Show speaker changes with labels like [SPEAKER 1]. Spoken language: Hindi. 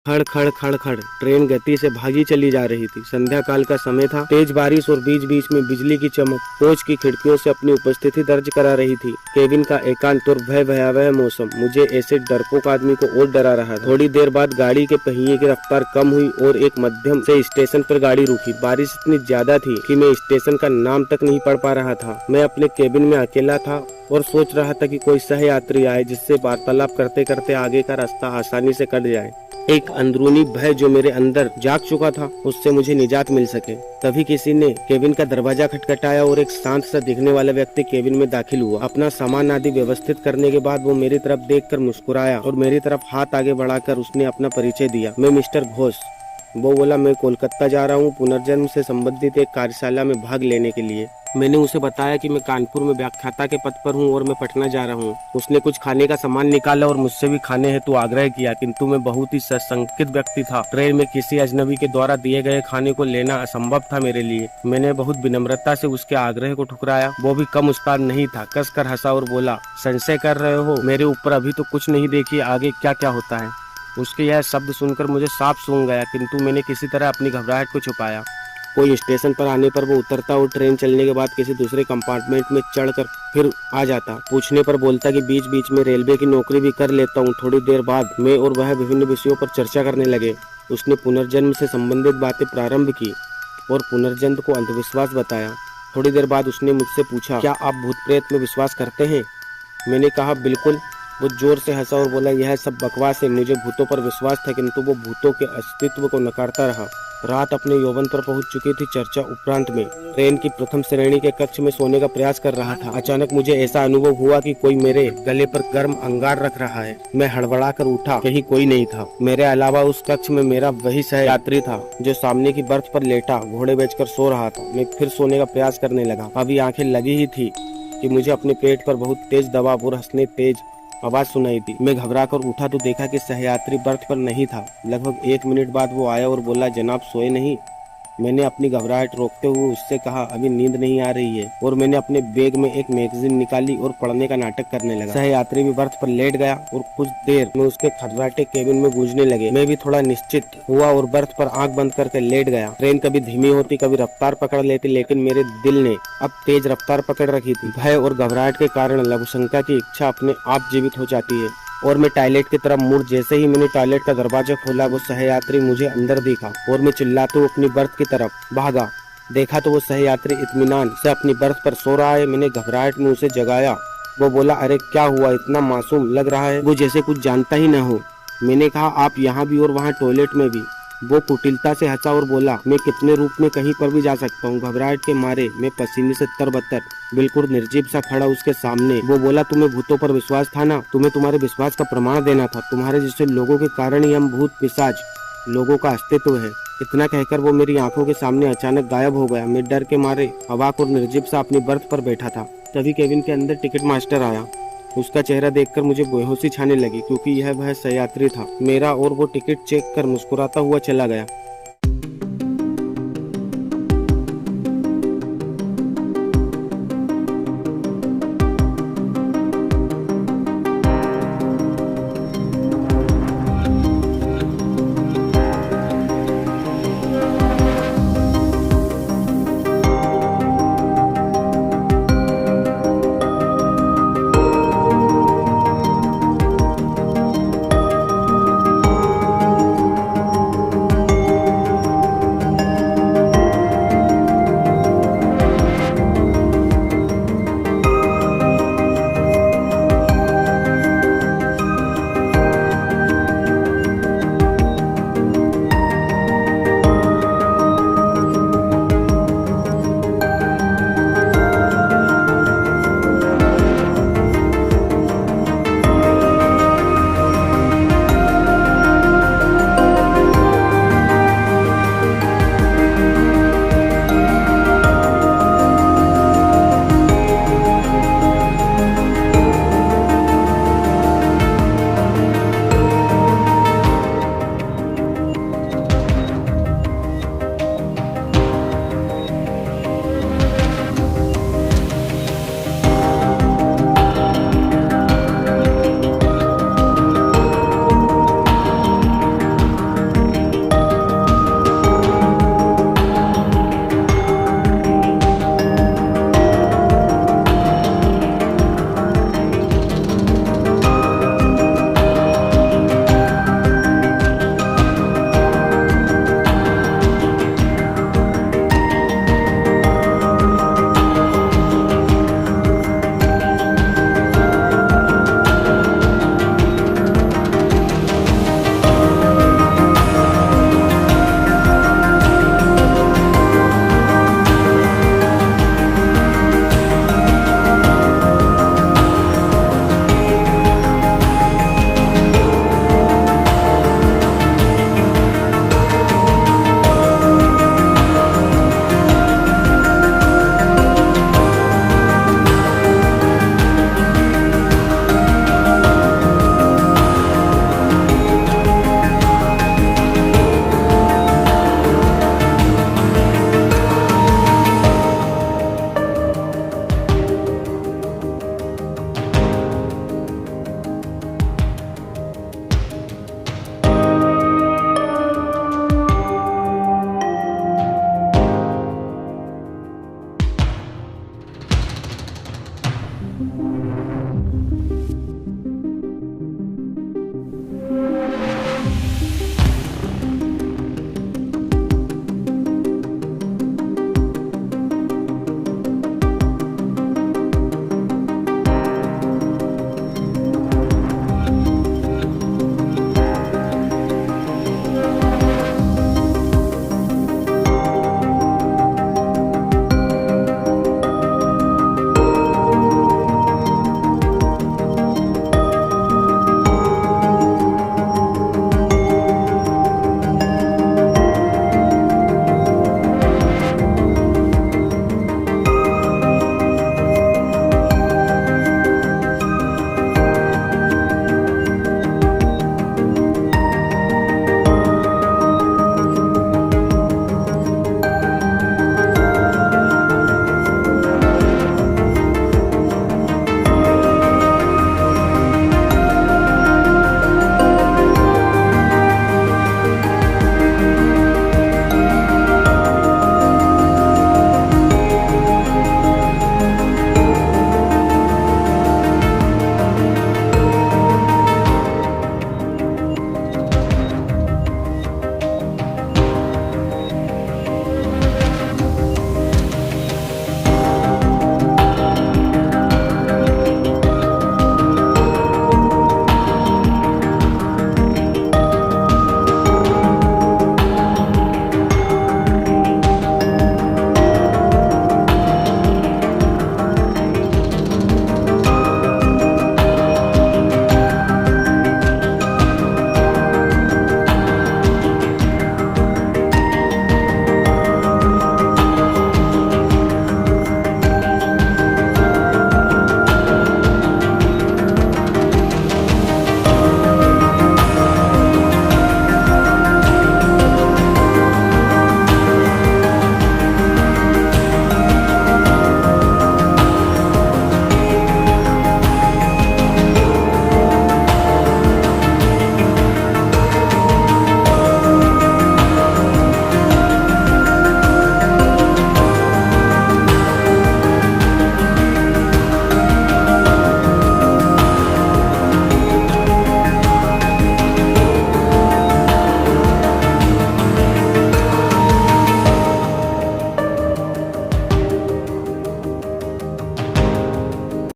[SPEAKER 1] खड़ खड़ खड़ खड़ ट्रेन गति से भागी चली जा रही थी। संध्या काल का समय था। तेज बारिश और बीच बीच में बिजली की चमक कोच की खिड़कियों से अपनी उपस्थिति दर्ज करा रही थी। केबिन का एकांत और भयावह मौसम मुझे ऐसे डरपोक आदमी को और डरा रहा था। थोड़ी देर बाद गाड़ी के पहिए की रफ्तार कम हुई और एक मध्यम से स्टेशन पर गाड़ी रुकी। बारिश इतनी ज्यादा थी कि मैं स्टेशन का नाम तक नहीं पढ़ पा रहा था। मैं अपने केबिन में अकेला था और सोच रहा था कि कोई सह यात्री आए जिससे वार्तालाप करते करते आगे का रास्ता आसानी से कट जाए। एक अंदरूनी भय जो मेरे अंदर जाग चुका था, उससे मुझे निजात मिल सके। तभी किसी ने केबिन का दरवाजा खटखटाया और एक शांत सा दिखने वाला व्यक्ति केबिन में दाखिल हुआ। अपना सामान आदि व्यवस्थित करने के बाद वो मेरी तरफ देखकर मुस्कुराया और मेरी तरफ हाथ आगे बढ़ाकर उसने अपना परिचय दिया। मैं मिस्टर घोष। वो बोला, मैं कोलकाता जा रहा हूँ पुनर्जन्म से संबंधित एक कार्यशाला में भाग लेने के लिए। मैंने उसे बताया कि मैं कानपुर में व्याख्याता के पद पर हूँ और मैं पटना जा रहा हूँ। उसने कुछ खाने का सामान निकाला और मुझसे भी खाने हेतु आग्रह किया, किंतु मैं बहुत ही सशंकित व्यक्ति था। ट्रेन में किसी अजनबी के द्वारा दिए गए खाने को लेना असंभव था मेरे लिए। मैंने बहुत विनम्रता से उसके आग्रह को ठुकराया। वो भी कम उस्ताद नहीं था, कसकर हंसा और बोला, संशय कर रहे हो मेरे ऊपर? अभी तो कुछ नहीं देखी, आगे क्या क्या होता है। उसके यह शब्द सुनकर मुझे साफ सूंघ गया, किंतु मैंने किसी तरह अपनी घबराहट को छुपाया। कोई स्टेशन पर आने पर वो उतरता और ट्रेन चलने के बाद किसी दूसरे कंपार्टमेंट में चढ़कर फिर आ जाता। पूछने पर बोलता कि बीच बीच में रेलवे की नौकरी भी कर लेता हूँ। थोड़ी देर बाद मैं और वह विभिन्न विषयों पर चर्चा करने लगे। उसने पुनर्जन्म से संबंधित बातें प्रारंभ की और पुनर्जन्म को अंधविश्वास बताया। थोड़ी देर बाद उसने मुझसे पूछा, क्या आप भूत प्रेत में विश्वास करते हैं? मैंने कहा, बिल्कुल। वो जोर से हंसा और बोला, यह सब बकवास है। मुझे भूतों पर विश्वास था, किंतु वो भूतों के अस्तित्व को नकारता रहा। रात अपने यौवन पर पहुंच चुकी थी। चर्चा उपरांत में ट्रेन की प्रथम श्रेणी के कक्ष में सोने का प्रयास कर रहा था। अचानक मुझे ऐसा अनुभव हुआ कि कोई मेरे गले पर गर्म अंगार रख रहा है। मैं हड़बड़ा कर उठा, कहीं कोई नहीं था। मेरे अलावा उस कक्ष में मेरा वही सह यात्री था जो सामने की बर्थ पर लेटा घोड़े बेचकर सो रहा था। मैं फिर सोने का प्रयास करने लगा। अभी आंखें लगी ही थी कि मुझे अपने पेट पर बहुत तेज दबाव और हंसने तेज आवाज सुनाई दी। मैं घबरा कर उठा तो देखा कि सहयात्री बर्थ पर नहीं था। लगभग 1 मिनट बाद वो आया और बोला, जनाब सोए नहीं? मैंने अपनी घबराहट रोकते हुए उससे कहा, अभी नींद नहीं आ रही है। और मैंने अपने बैग में एक मैगजीन निकाली और पढ़ने का नाटक करने लगा। सहयात्री भी बर्थ पर लेट गया और कुछ देर में उसके खर्राटे केबिन में गूंजने लगे। मैं भी थोड़ा निश्चित हुआ और बर्थ पर आंख बंद करके लेट गया। ट्रेन कभी धीमी होती, कभी रफ्तार पकड़ लेती, लेकिन मेरे दिल ने अब तेज रफ्तार पकड़ रखी थी। भय और घबराहट के कारण लघुशंका की इच्छा अपने आप जीवित हो जाती है। और मैं टॉयलेट की तरफ मुड़, जैसे ही मैंने टॉयलेट का दरवाजा खोला वो सहयात्री मुझे अंदर दिखा और मैं चिल्लाते हुए अपनी बर्थ की तरफ भागा। देखा तो वो सहयात्री इत्मीनान से अपनी बर्थ पर सो रहा है। मैंने घबराहट में उसे जगाया। वो बोला, अरे क्या हुआ? इतना मासूम लग रहा है, वो जैसे कुछ जानता ही न हो। मैंने कहा, आप यहाँ भी और वहाँ टॉयलेट में भी। वो कुटिलता से हंसा और बोला, मैं कितने रूप में कहीं पर भी जा सकता हूँ। घबराहट के मारे मैं पसीने से तरबतर बिल्कुल निर्जीव सा खड़ा उसके सामने। वो बोला, तुम्हें भूतों पर विश्वास था ना? तुम्हें तुम्हारे विश्वास का प्रमाण देना था। तुम्हारे जैसे लोगों के कारण ही हम भूत पिशाच लोगों का अस्तित्व है। इतना कहकर वो मेरी आंखों के सामने अचानक गायब हो गया। मैं डर के मारे अवाक और निर्जीव सा अपनी बर्थ पर बैठा था। तभी केबिन के अंदर टिकट मास्टर आया। उसका चेहरा देखकर मुझे बेहोशी छाने लगी, क्योंकि यह वह सहयात्री था मेरा, और वो टिकट चेक कर मुस्कुराता हुआ चला गया।